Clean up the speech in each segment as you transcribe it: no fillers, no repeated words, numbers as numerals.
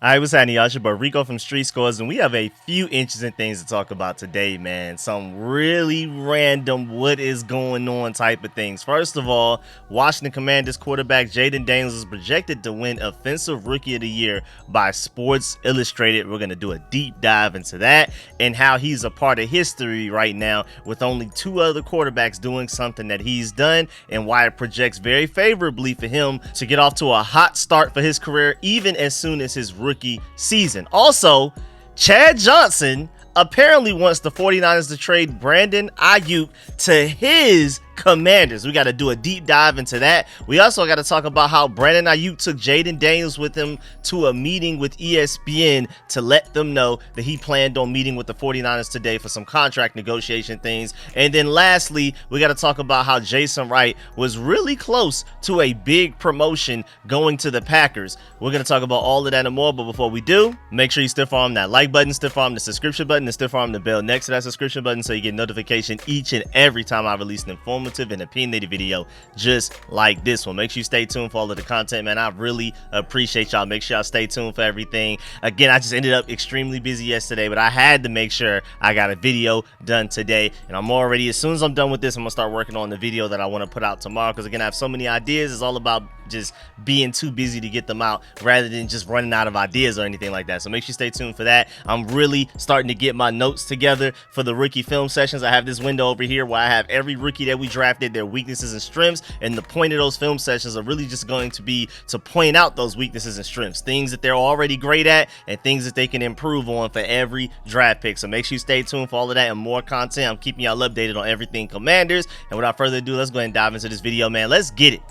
I was having Yasha, but Rico from RicoScores, and we have a few interesting things to talk about today, man. Some really random what is going on type of things. First of all, Washington Commanders quarterback Jayden Daniels is projected to win Offensive Rookie of the Year by Sports Illustrated. We're going to do a deep dive into that and how he's a part of history right now with only two other quarterbacks doing something that he's done and why it projects very favorably for him to get off to a hot start for his career even as soon as his rookie season. Also, Chad Johnson apparently wants the 49ers to trade Brandon Aiyuk to his Commanders. We got to do a deep dive into that. We also got to talk about how Brandon Aiyuk took Jayden Daniels with him to a meeting with ESPN to let them know that he planned on meeting with the 49ers today for some contract negotiation things. And then lastly, we got to talk about how Jason Wright was really close to a big promotion going to the Packers. We're going to talk about all of that and more, but before we do, make sure you stiff arm that like button, stiff arm the subscription button, and stiff arm the bell next to that subscription button so you get notification each and every time I release an informative and opinionated video just like this one. Make sure you stay tuned for all of the content, man. I really appreciate y'all. Make sure y'all stay tuned for everything. Again, I just ended up extremely busy yesterday, but I had to make sure I got a video done today, and I'm already, as soon as I'm done with this, I'm gonna start working on the video that I want to put out tomorrow, because again, I have so many ideas. It's all about just being too busy to get them out rather than just running out of ideas or anything like that. So make sure you stay tuned for that. I'm really starting to get my notes together for the rookie film sessions. I have this window over here where I have every rookie that we drafted, their weaknesses and strengths, and the point of those film sessions are really just going to be to point out those weaknesses and strengths, things that they're already great at and things that they can improve on for every draft pick. So make sure you stay tuned for all of that and more content. I'm keeping y'all updated on everything Commanders, and without further ado, let's go ahead and dive into this video, man. Let's get it.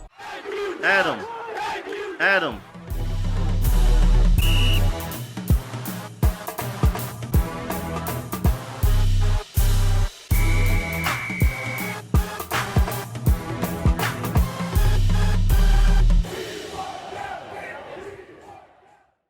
Adam.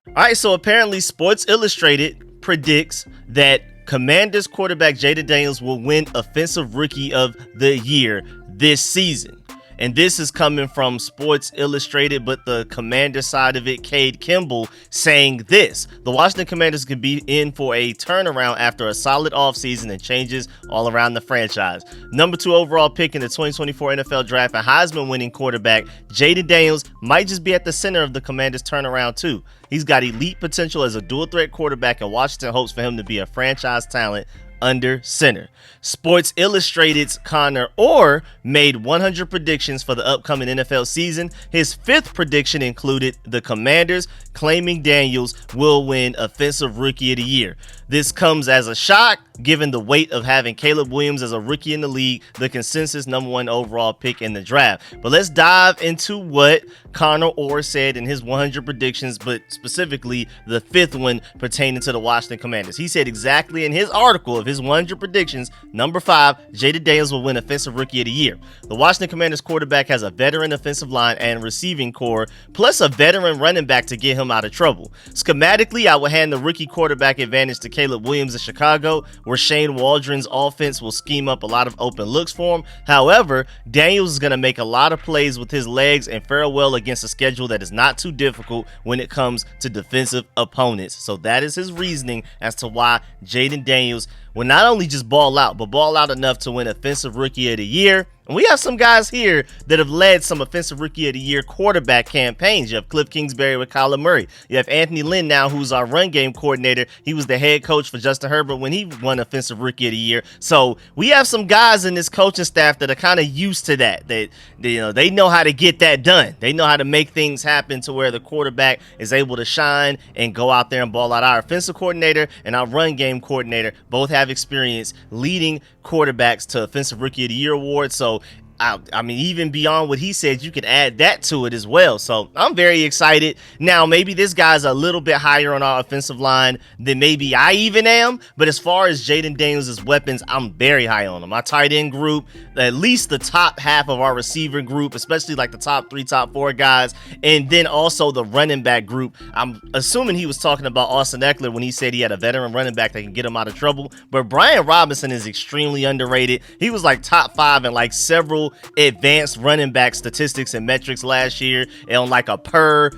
All right, so apparently Sports Illustrated predicts that Commanders quarterback Jayden Daniels will win Offensive Rookie of the Year this season. And this is coming from Sports Illustrated, but the Commander side of it, Cade Kimball, saying this: the Washington Commanders could be in for a turnaround after a solid offseason and changes all around the franchise. Number 2 overall pick in the 2024 NFL Draft and Heisman-winning quarterback Jayden Daniels might just be at the center of the Commanders' turnaround too. He's got elite potential as a dual-threat quarterback, and Washington hopes for him to be a franchise talent under center. Sports Illustrated's Connor Orr made 100 predictions for the upcoming NFL season. His 5th prediction included the Commanders claiming Daniels will win Offensive Rookie of the Year. This comes as a shock given the weight of having Caleb Williams as a rookie in the league, the consensus number 1 overall pick in the draft. But let's dive into what Connor Orr said in his 100 predictions, but specifically the 5th one pertaining to the Washington Commanders. He said exactly in his article of his 100 predictions, number 5, Jayden Daniels will win Offensive Rookie of the Year. The Washington Commanders quarterback has a veteran offensive line and receiving core, plus a veteran running back to get him out of trouble. Schematically, I would hand the rookie quarterback advantage to Caleb Williams in Chicago, where Shane Waldron's offense will scheme up a lot of open looks for him. However, Daniels is going to make a lot of plays with his legs and fare well against a schedule that is not too difficult when it comes to defensive opponents. So that is his reasoning as to why Jayden Daniels will not only just ball out, but ball out enough to win Offensive Rookie of the Year. And we have some guys here that have led some Offensive Rookie of the Year quarterback campaigns. You have Cliff Kingsbury with Kyler Murray. You have Anthony Lynn now, who's our run game coordinator. He was the head coach for Justin Herbert when he won Offensive Rookie of the Year. So we have some guys in this coaching staff that are kind of used to that. They know how to get that done. They know how to make things happen to where the quarterback is able to shine and go out there and ball out. Our offensive coordinator and our run game coordinator both have experience leading quarterbacks to Offensive Rookie of the Year awards. So I mean, even beyond what he said, you can add that to it as well. So I'm very excited. Now, maybe this guy's a little bit higher on our offensive line than maybe I even am. But as far as Jayden Daniels' weapons, I'm very high on him. Our tight end group, at least the top half of our receiver group, especially like the top 3, top 4 guys. And then also the running back group. I'm assuming he was talking about Austin Eckler when he said he had a veteran running back that can get him out of trouble. But Brian Robinson is extremely underrated. He was like top 5 in like several advanced running back statistics and metrics last year, and on like a per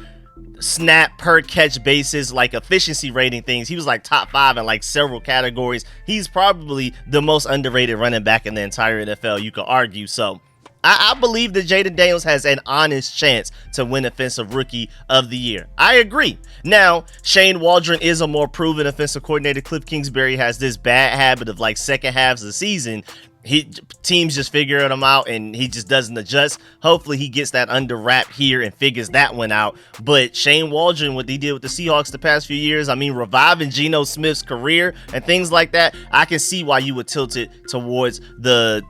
snap per catch basis, like efficiency rating things, he was like top 5 in like several categories. He's probably the most underrated running back in the entire NFL, you could argue. So I believe that Jayden Daniels has an honest chance to win Offensive Rookie of the Year. I agree. Now, Shane Waldron is a more proven offensive coordinator. Cliff Kingsbury has this bad habit of like second halves of the season, teams just figure him out and he just doesn't adjust. Hopefully he gets that under wrap here and figures that one out. But Shane Waldron, what he did with the Seahawks the past few years, I mean, reviving Geno Smith's career and things like that, I can see why you would tilt it towards the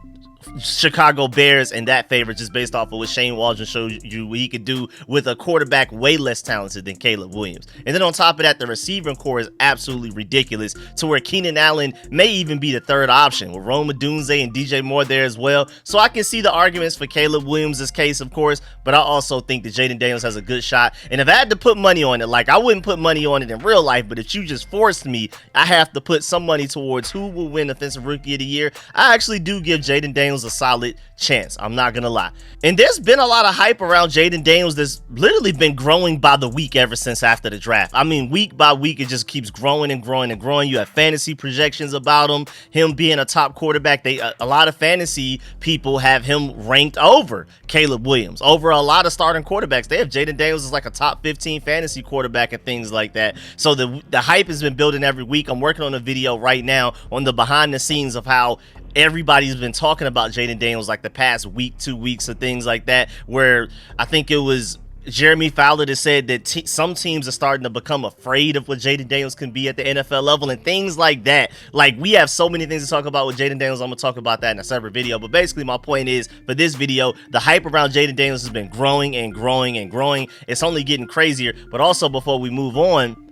Chicago Bears in that favor, just based off of what Shane Waldron showed you what he could do with a quarterback way less talented than Caleb Williams. And then on top of that, the receiving core is absolutely ridiculous, to where Keenan Allen may even be the third option with Rome Odunze and DJ Moore there as well. So I can see the arguments for Caleb Williams' case, of course, but I also think that Jayden Daniels has a good shot. And if I had to put money on it, like I wouldn't put money on it in real life, but if you just forced me, I have to put some money towards who will win Offensive Rookie of the Year. I actually do give Jayden Daniels a solid chance. I'm not gonna lie. And there's been a lot of hype around Jayden Daniels that's literally been growing by the week ever since after the draft. I mean, week by week, it just keeps growing and growing and growing. You have fantasy projections about him being a top quarterback. A lot of fantasy people have him ranked over Caleb Williams, over a lot of starting quarterbacks. They have Jayden Daniels as like a top 15 fantasy quarterback and things like that. So the hype has been building every week. I'm working on a video right now on the behind the scenes of how everybody's been talking about Jayden Daniels like the past week, 2 weeks, and things like that, where I think it was Jeremy Fowler that said that some teams are starting to become afraid of what Jayden Daniels can be at the NFL level and things like that. Like, we have so many things to talk about with Jayden Daniels. I'm going to talk about that in a separate video. But basically, my point is, for this video, the hype around Jayden Daniels has been growing and growing and growing. It's only getting crazier. But also, before we move on,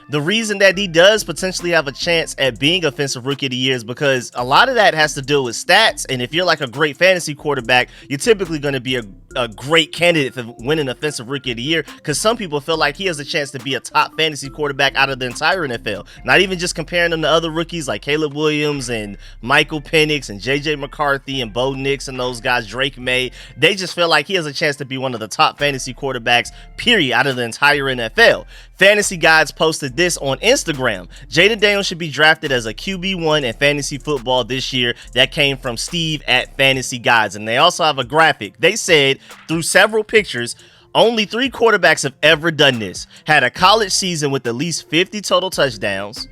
the reason that he does potentially have a chance at being Offensive Rookie of the Year is because a lot of that has to do with stats. And if you're like a great fantasy quarterback, you're typically going to be a great candidate for winning Offensive Rookie of the Year, because some people feel like he has a chance to be a top fantasy quarterback out of the entire NFL. Not even just comparing him to other rookies like Caleb Williams and Michael Penix and JJ McCarthy and Bo Nix and those guys, Drake May. They just feel like he has a chance to be one of the top fantasy quarterbacks, period, out of the entire NFL. Fantasy Guides posted this on Instagram. Jayden Daniels should be drafted as a QB1 in fantasy football this year. That came from Steve at Fantasy Guides. And they also have a graphic. They said, through several pictures, only 3 quarterbacks have ever done this. Had a college season with at least 50 total touchdowns,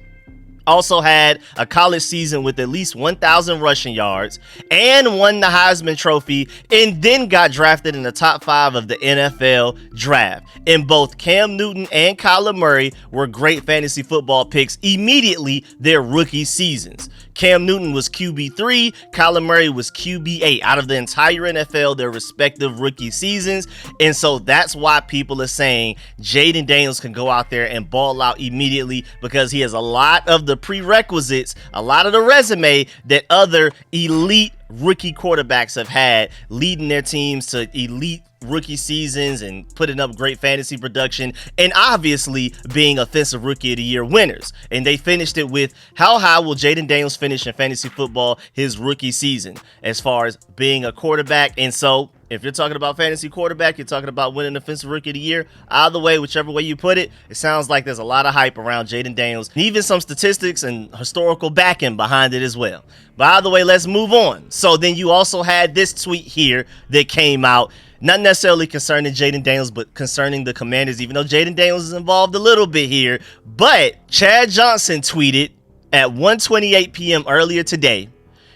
also had a college season with at least 1,000 rushing yards, and won the Heisman Trophy, and then got drafted in the top 5 of the NFL draft. And both Cam Newton and Kyler Murray were great fantasy football picks immediately their rookie seasons. Cam Newton was QB3, Kyler Murray was QB8 out of the entire NFL, their respective rookie seasons. And so that's why people are saying Jayden Daniels can go out there and ball out immediately, because he has a lot of the prerequisites, a lot of the resume that other elite rookie quarterbacks have had, leading their teams to elite rookie seasons and putting up great fantasy production, and obviously being Offensive Rookie of the Year winners. And they finished it with, how high will Jayden Daniels finish in fantasy football his rookie season as far as being a quarterback? And so if you're talking about fantasy quarterback, you're talking about winning Offensive Rookie of the Year. Either way, whichever way you put it, it sounds like there's a lot of hype around Jayden Daniels, and even some statistics and historical backing behind it as well. But either way, let's move on. So then you also had this tweet here that came out, not necessarily concerning Jayden Daniels, but concerning the Commanders, even though Jayden Daniels is involved a little bit here. But Chad Johnson tweeted at 1:28 p.m. earlier today,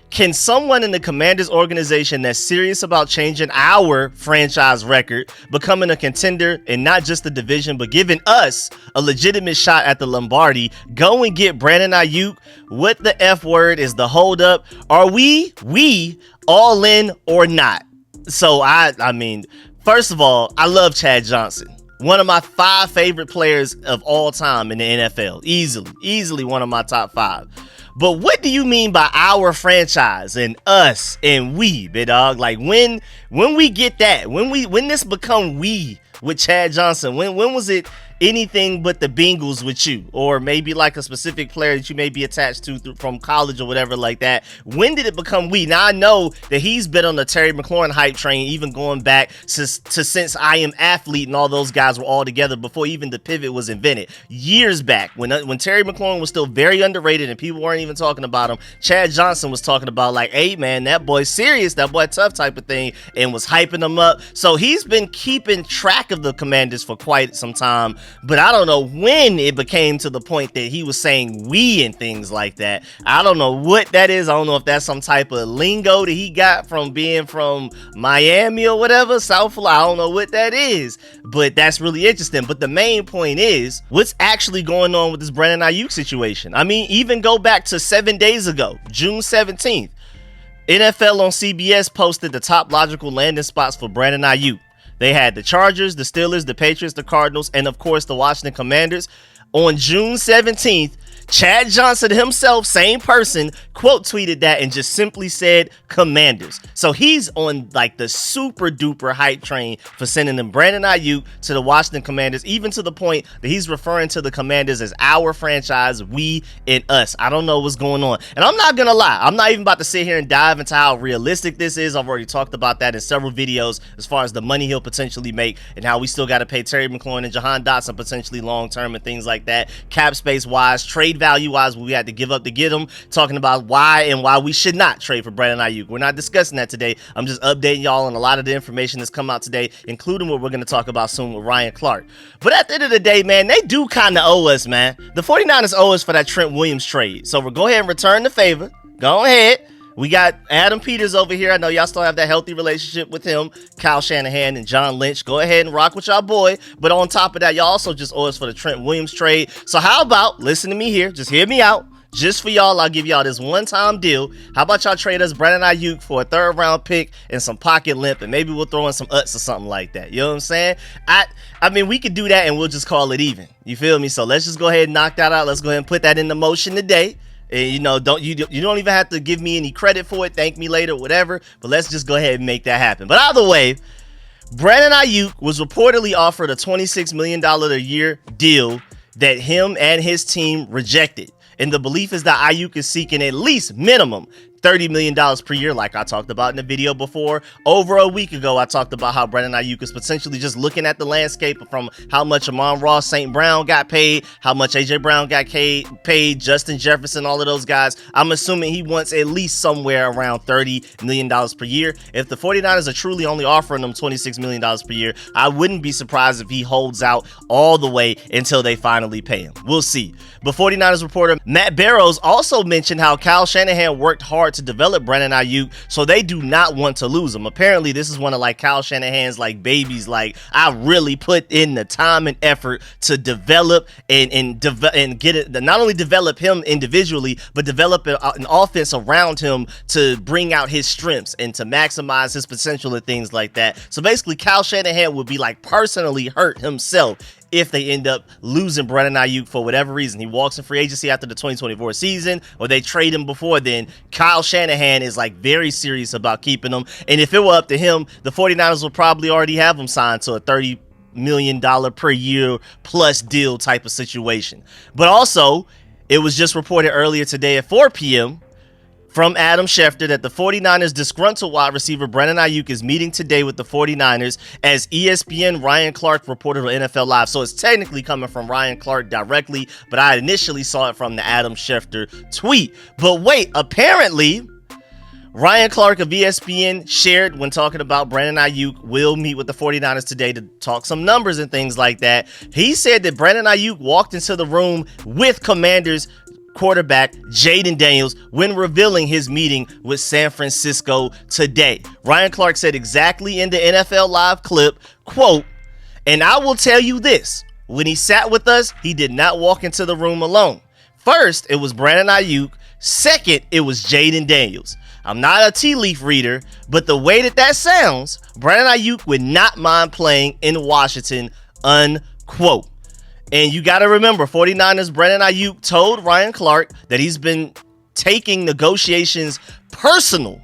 "Can someone in the Commanders organization that's serious about changing our franchise record, becoming a contender and not just the division, but giving us a legitimate shot at the Lombardi, go and get Brandon Aiyuk? What the F word is the holdup? Are we all in or not?" So I mean, first of all, I love Chad Johnson. One of my 5 favorite players of all time in the NFL. Easily one of my top 5. But what do you mean by our franchise and us and we, big dog? Like, when we get that, when this become we with Chad Johnson, when was it anything but the Bengals with you, or maybe like a specific player that you may be attached to from college or whatever like that? When did it become we? Now I know that he's been on the Terry McLaurin hype train, even going back since I Am Athlete and all those guys were all together before even the pivot was invented. Years back, when Terry McLaurin was still very underrated and people weren't even talking about him, Chad Johnson was talking about like, hey man, that boy's serious, that boy tough type of thing, and was hyping him up. So he's been keeping track of the Commanders for quite some time. But I don't know when it became to the point that he was saying we and things like that. I don't know what that is. I don't know if that's some type of lingo that he got from being from Miami or whatever, South Florida. I don't know what that is, but that's really interesting. But the main point is, what's actually going on with this Brandon Aiyuk situation? I mean, even go back to 7 days ago, June 17th, NFL on CBS posted the top logical landing spots for Brandon Aiyuk. They had the Chargers, the Steelers, the Patriots, the Cardinals, and of course the Washington Commanders. On June 17th, Chad Johnson himself, same person, quote tweeted that and just simply said Commanders. So he's on like the super duper hype train for sending them Brandon Aiyuk to the Washington Commanders, even to the point that he's referring to the Commanders as our franchise, we and us. I don't know what's going on. And I'm not going to lie, I'm not even about to sit here and dive into how realistic this is. I've already talked about that in several videos as far as the money he'll potentially make and how we still got to pay Terry McLaurin and Jahan Dotson potentially long term and things like that. Cap space wise, trade value wise, we had to give up to get him, talking about why we should not trade for Brandon Aiyuk. We're not discussing that today. I'm just updating y'all on a lot of the information that's come out today, including what we're going to talk about soon with Ryan Clark. But at the end of the day, man, they do kind of owe us, man. The 49ers owe us for that Trent Williams trade. So we'll go ahead and return the favor. Go ahead. We got Adam Peters over here. I know y'all still have that healthy relationship with him, Kyle Shanahan and John Lynch. Go ahead and rock with y'all boy. But on top of that, y'all also just owe us for the Trent Williams trade. So how about, listen to me here, just hear me out. Just for y'all, I'll give y'all this one-time deal. How about y'all trade us Brandon Aiyuk for a third-round pick and some pocket limp, and maybe we'll throw in some Utz or something like that. You know what I'm saying? I mean, we could do that and we'll just call it even. You feel me? So let's just go ahead and knock that out. Let's go ahead and put that into motion today. And, you know, you don't even have to give me any credit for it. Thank me later, whatever. But let's just go ahead and make that happen. But either way, Brandon Aiyuk was reportedly offered a $26 million a year deal that him and his team rejected. And the belief is that Aiyuk is seeking at least minimum $30 million per year, like I talked about in the video before. Over a week ago, I talked about how Brandon Aiyuk is potentially just looking at the landscape from how much Amon-Ra St. Brown got paid, how much A.J. Brown got paid, Justin Jefferson, all of those guys. I'm assuming he wants at least somewhere around $30 million per year. If the 49ers are truly only offering them $26 million per year, I wouldn't be surprised if he holds out all the way until they finally pay him. We'll see. But 49ers reporter Matt Barrows also mentioned how Kyle Shanahan worked hard to develop Brandon Aiyuk, so they do not want to lose him. Apparently, this is one of like Kyle Shanahan's like babies. Like, I really put in the time and effort to develop and get it. Not only develop him individually, but develop an offense around him to bring out his strengths and to maximize his potential and things like that. So basically, Kyle Shanahan would be like personally hurt himself if they end up losing Brandon Aiyuk for whatever reason. He walks in free agency after the 2024 season, or they trade him before then. Kyle Shanahan is like very serious about keeping him. And if it were up to him, the 49ers will probably already have him signed to a $30 million per year plus deal type of situation. But also, it was just reported earlier today at 4 p.m. from Adam Schefter that the 49ers disgruntled wide receiver Brandon Aiyuk is meeting today with the 49ers, as ESPN Ryan Clark reported on NFL Live. So it's technically coming from Ryan Clark directly, but I initially saw it from the Adam Schefter tweet. But wait, apparently Ryan Clark of ESPN shared when talking about Brandon Aiyuk will meet with the 49ers today to talk some numbers and things like that. He said that Brandon Aiyuk walked into the room with Commanders quarterback Jayden Daniels when revealing his meeting with San Francisco today. Ryan Clark said exactly in the NFL Live clip, quote, "And I will tell you this, when he sat with us, he did not walk into the room alone. First, it was Brandon Aiyuk. Second, it was Jayden Daniels. I'm not a tea leaf reader, but the way that sounds, Brandon Aiyuk would not mind playing in Washington," unquote. And you got to remember, 49ers Brandon Aiyuk told Ryan Clark that he's been taking negotiations personal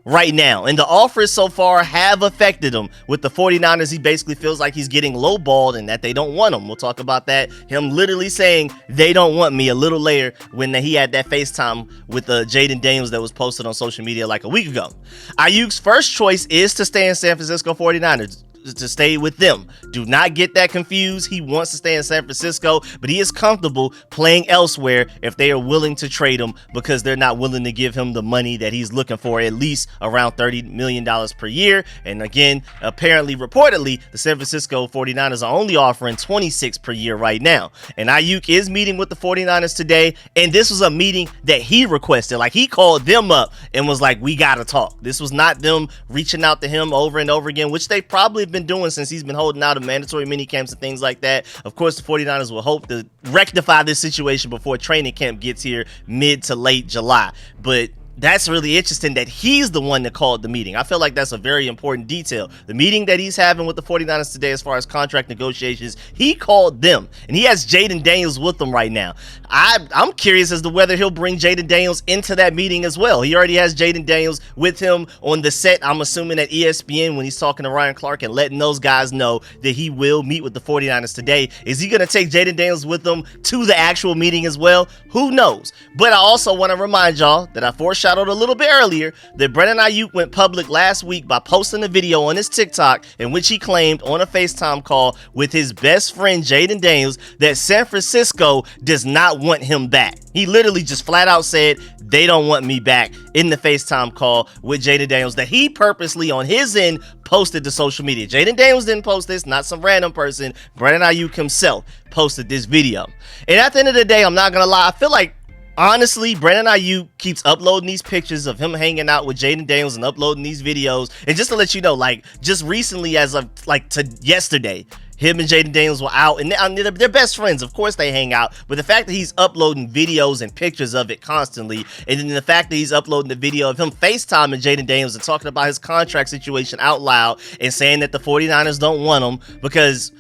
right now, and the offers so far have affected him. With the 49ers, he basically feels like he's getting lowballed and that they don't want him. We'll talk about that. Him literally saying they don't want me a little later when he had that FaceTime with Jayden Daniels that was posted on social media like a week ago. Aiyuk's first choice is to stay in San Francisco 49ers, to stay with them. Do not get that confused. He wants to stay in San Francisco, but he is comfortable playing elsewhere if they are willing to trade him, because they're not willing to give him the money that he's looking for, at least around $30 million per year. And again, apparently, reportedly, the San Francisco 49ers are only offering 26 per year right now. And Aiyuk is meeting with the 49ers today, and this was a meeting that he requested. Like, he called them up and was like, we gotta talk. This was not them reaching out to him over and over again, which they probably been doing since he's been holding out of mandatory mini camps and things like that. Of course, the 49ers will hope to rectify this situation before training camp gets here mid to late July. But that's really interesting that he's the one that called the meeting. I feel like that's a very important detail. The meeting that he's having with the 49ers today as far as contract negotiations, he called them, and he has Jayden Daniels with him right now. I'm curious as to whether he'll bring Jayden Daniels into that meeting as well. He already has Jayden Daniels with him on the set, I'm assuming, at ESPN when he's talking to Ryan Clark and letting those guys know that he will meet with the 49ers today. Is he going to take Jayden Daniels with him to the actual meeting as well? Who knows? But I also want to remind y'all that I foreshadowed a little bit earlier that Brandon Aiyuk went public last week by posting a video on his TikTok in which he claimed on a FaceTime call with his best friend Jayden Daniels that San Francisco does not want him back. He literally just flat out said they don't want me back in the FaceTime call with Jayden Daniels that he purposely on his end posted to social media. Jayden Daniels didn't post this, not some random person. Brandon Aiyuk himself posted this video. And at the end of the day, I'm not gonna lie, I feel like, honestly, Brandon Aiyuk keeps uploading these pictures of him hanging out with Jayden Daniels and uploading these videos. And just to let you know, like, just recently, as of like to yesterday, him and Jayden Daniels were out, and they're best friends. Of course they hang out, but the fact that he's uploading videos and pictures of it constantly, and then the fact that he's uploading the video of him FaceTiming Jayden Daniels and talking about his contract situation out loud and saying that the 49ers don't want him, because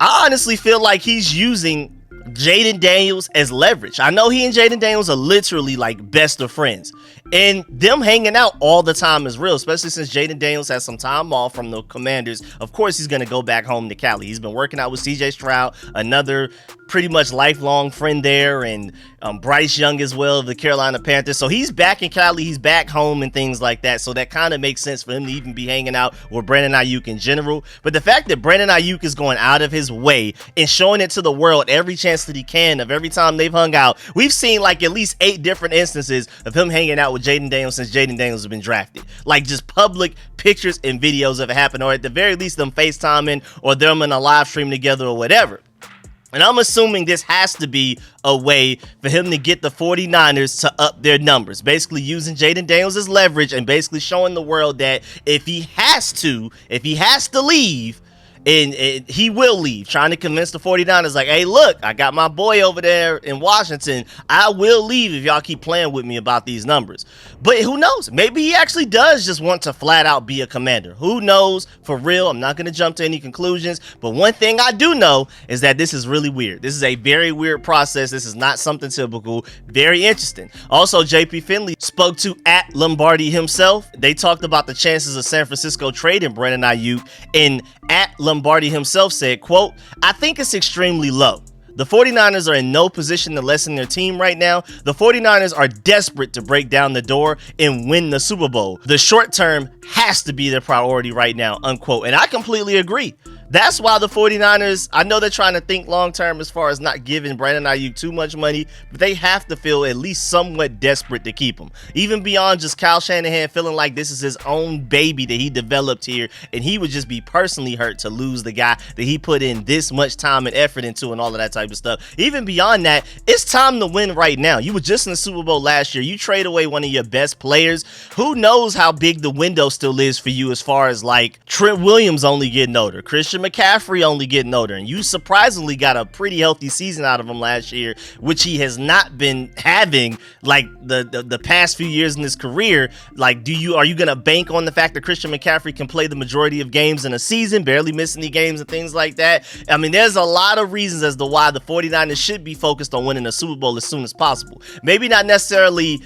I honestly feel like he's using Jayden Daniels as leverage. I know he and Jayden Daniels are literally like best of friends, and them hanging out all the time is real, especially since Jayden Daniels has some time off from the Commanders. Of course, he's going to go back home to Cali. He's been working out with CJ Stroud, another pretty much lifelong friend there, and Bryce Young as well of the Carolina Panthers. So he's back in Cali, he's back home and things like that. So that kind of makes sense for him to even be hanging out with Brandon Aiyuk in general. But the fact that Brandon Aiyuk is going out of his way and showing it to the world every chance that he can of every time they've hung out, we've seen like at least 8 different instances of him hanging out with Jayden Daniels since Jayden Daniels has been drafted. Like just public pictures and videos of it happen, or at the very least them FaceTiming or them in a live stream together or whatever. And I'm assuming this has to be a way for him to get the 49ers to up their numbers, basically using Jayden Daniels as leverage and basically showing the world that if he has to leave, and he will leave, trying to convince the 49ers like, hey, look, I got my boy over there in Washington. I will leave if y'all keep playing with me about these numbers. But who knows? Maybe he actually does just want to flat out be a Commander. Who knows? For real, I'm not going to jump to any conclusions. But one thing I do know is that this is really weird. This is a very weird process. This is not something typical. Very interesting. Also, JP Finley spoke to @Lombardi himself. They talked about the chances of San Francisco trading Brandon Aiyuk, and @Lombardi himself said, quote, I think it's extremely low. The 49ers are in no position to lessen their team right now. The 49ers are desperate to break down the door and win the Super Bowl. The short term has to be their priority right now, unquote. And I completely agree. That's why the 49ers, I know they're trying to think long-term as far as not giving Brandon Aiyuk too much money, but they have to feel at least somewhat desperate to keep him. Even beyond just Kyle Shanahan feeling like this is his own baby that he developed here, and he would just be personally hurt to lose the guy that he put in this much time and effort into and all of that type of stuff. Even beyond that, it's time to win right now. You were just in the Super Bowl last year. You trade away one of your best players. Who knows how big the window still is for you as far as like Trent Williams only getting older, Christian McCaffrey only getting older, and you surprisingly got a pretty healthy season out of him last year, which he has not been having like the past few years in his career. Like, are you gonna bank on the fact that Christian McCaffrey can play the majority of games in a season, barely miss any games and things like that? I mean, there's a lot of reasons as to why the 49ers should be focused on winning a Super Bowl as soon as possible. Maybe not necessarily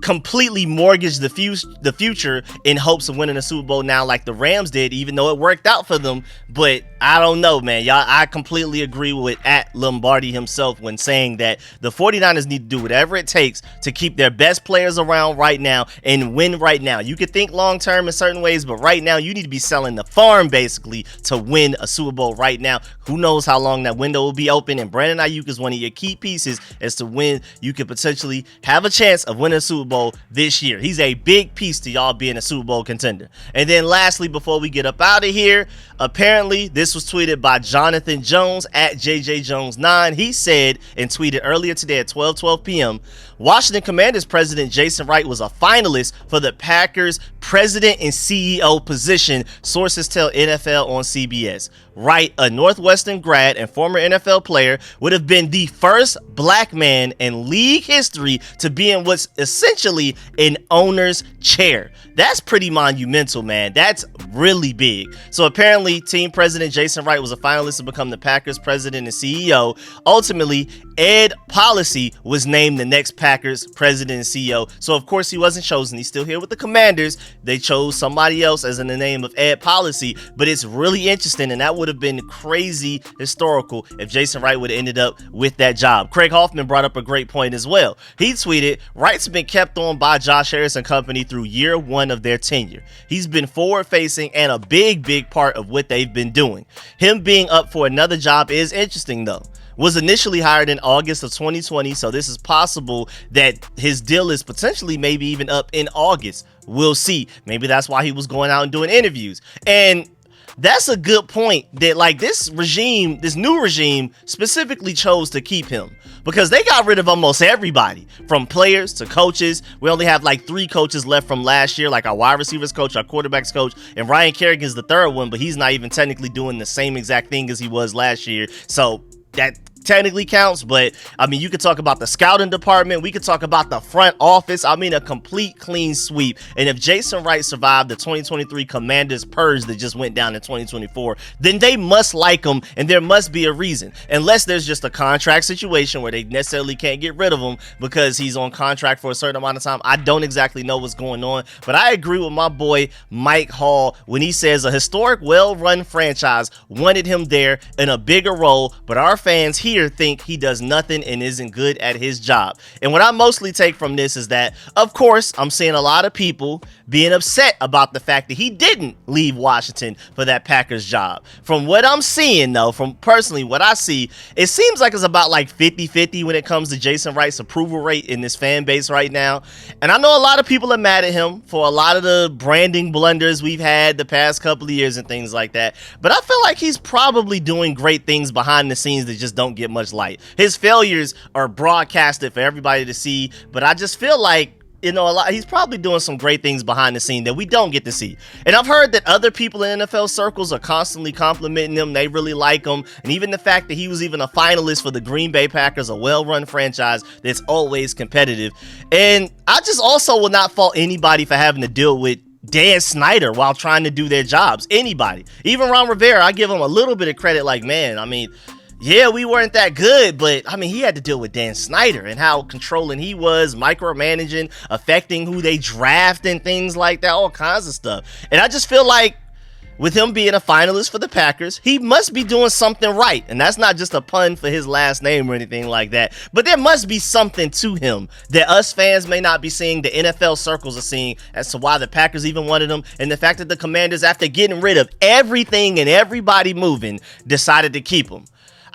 completely mortgage the future in hopes of winning a Super Bowl now like the Rams did, even though it worked out for them. But I don't know, man. Y'all, I completely agree with at Lombardi himself when saying that the 49ers need to do whatever it takes to keep their best players around right now and win right now. You could think long term in certain ways, but right now you need to be selling the farm basically to win a Super Bowl right now. Who knows how long that window will be open, and Brandon Aiyuk is one of your key pieces as to when you could potentially have a chance of winning a Super Bowl this year. He's a big piece to y'all being a Super Bowl contender. And then lastly, before we get up out of here, apparently this was tweeted by Jonathan Jones at JJJones9. He said and tweeted earlier today at 12:12 p.m. Washington Commanders president Jason Wright was a finalist for the Packers president and CEO position, sources tell NFL on CBS. Wright, a Northwestern grad and former NFL player, would have been the first black man in league history to be in what's essentially an owner's chair. That's pretty monumental, man. That's really big. So apparently, team president Jason Wright was a finalist to become the Packers president and CEO. Ultimately, Ed Policy was named the next Packers president and CEO. So of course he wasn't chosen. He's still here with the Commanders. They chose somebody else as in the name of Ed Policy. But it's really interesting, and that would have been crazy historical if Jason Wright would have ended up with that job. Craig Hoffman brought up a great point as well. He tweeted, Wright's been kept on by Josh Harris and company through year one of their tenure. He's been forward-facing and a big part of what they've been doing. Him being up for another job is interesting, though. Was initially hired in August of 2020, so this is possible that his deal is potentially maybe even up in August. We'll see. Maybe that's why he was going out and doing interviews. And that's a good point that like this new regime specifically chose to keep him because they got rid of almost everybody from players to coaches. We only have like 3 coaches left from last year, like our wide receivers coach, our quarterbacks coach, and Ryan Kerrigan's the third one, but he's not even technically doing the same exact thing as he was last year. So that technically counts, but I mean, you could talk about the scouting department. We could talk about the front office. I mean, a complete clean sweep. And if Jason Wright survived the 2023 Commanders purge that just went down in 2024, then they must like him, and there must be a reason. Unless there's just a contract situation where they necessarily can't get rid of him because he's on contract for a certain amount of time. I don't exactly know what's going on, but I agree with my boy Mike Hall when he says a historic, well-run franchise wanted him there in a bigger role, but our fans here think he does nothing and isn't good at his job. And what I mostly take from this is that, of course, I'm seeing a lot of people being upset about the fact that he didn't leave Washington for that Packers job. From what I'm seeing, though, from personally what I see, it seems like it's about like 50-50 when it comes to Jason Wright's approval rate in this fan base right now. And I know a lot of people are mad at him for a lot of the branding blunders we've had the past couple of years and things like that. But I feel like he's probably doing great things behind the scenes that just don't get much light. His failures are broadcasted for everybody to see, but I just feel like, you know, he's probably doing some great things behind the scene that we don't get to see. And I've heard that other people in NFL circles are constantly complimenting him. They really like him. And even the fact that he was even a finalist for the Green Bay Packers, a well-run franchise that's always competitive. And I just also will not fault anybody for having to deal with Dan Snyder while trying to do their jobs. Anybody. Even Ron Rivera, I give him a little bit of credit. Like, man, I mean, yeah, we weren't that good, but I mean, he had to deal with Dan Snyder and how controlling he was, micromanaging, affecting who they draft and things like that, all kinds of stuff. And I just feel like with him being a finalist for the Packers, he must be doing something right. And that's not just a pun for his last name or anything like that, but there must be something to him that us fans may not be seeing, the NFL circles are seeing, as to why the Packers even wanted him. And the fact that the Commanders, after getting rid of everything and everybody moving, decided to keep him.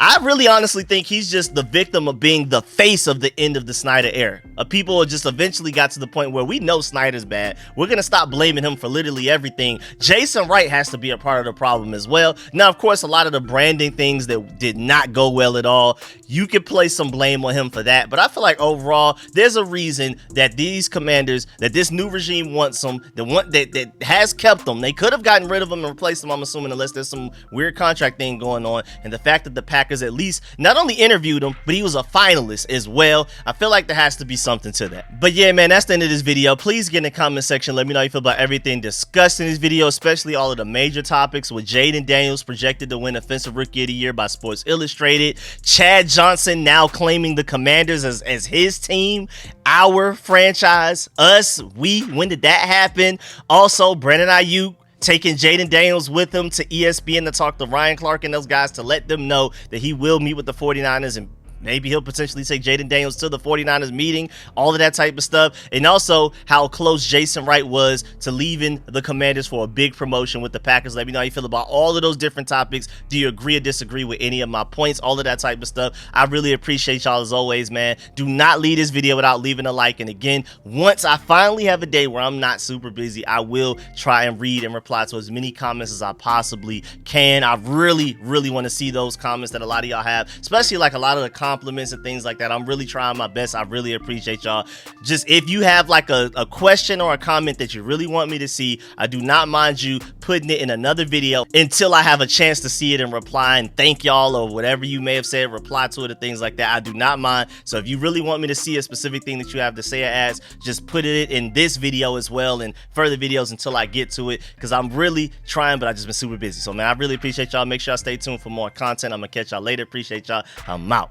I really honestly think he's just the victim of being the face of the end of the Snyder era. People just eventually got to the point where we know Snyder's bad. We're going to stop blaming him for literally everything. Jason Wright has to be a part of the problem as well. Now, of course, a lot of the branding things that did not go well at all, you could place some blame on him for that. But I feel like overall, there's a reason that these Commanders, that this new regime wants them, that has kept them. They could have gotten rid of them and replaced them, I'm assuming, unless there's some weird contract thing going on. And the fact that the Packers Packers at least not only interviewed him, but he was a finalist as well. I feel like there has to be something to that. But yeah, man, that's the end of this video. Please get in the comment section. Let me know how you feel about everything discussed in this video, especially all of the major topics with Jayden Daniels projected to win Offensive Rookie of the Year by Sports Illustrated. Chad Johnson now claiming the Commanders as his team, our franchise, us, we. When did that happen? Also, Brandon Aiyuk taking Jayden Daniels with him to ESPN to talk to Ryan Clark and those guys to let them know that he will meet with the 49ers, and maybe he'll potentially take Jayden Daniels to the 49ers meeting, all of that type of stuff. And also how close Jason Wright was to leaving the Commanders for a big promotion with the Packers. Let me know how you feel about all of those different topics. Do you agree or disagree with any of my points? All of that type of stuff. I really appreciate y'all as always, man. Do not leave this video without leaving a like. And again, once I finally have a day where I'm not super busy, I will try and read and reply to as many comments as I possibly can. I really want to see those comments that a lot of y'all have, especially like a lot of the compliments and things like that. I'm really trying my best. I really appreciate y'all. Just if you have like a question or a comment that you really want me to see, I do not mind you putting it in another video until I have a chance to see it and reply and thank y'all or whatever you may have said, reply to it or things like that. I do not mind. So if you really want me to see a specific thing that you have to say or ask, just put it in this video as well and further videos until I get to it, because I'm really trying, but I've just been super busy. So man, I really appreciate y'all. Make sure y'all stay tuned for more content. I'm gonna catch y'all later. Appreciate y'all. I'm out.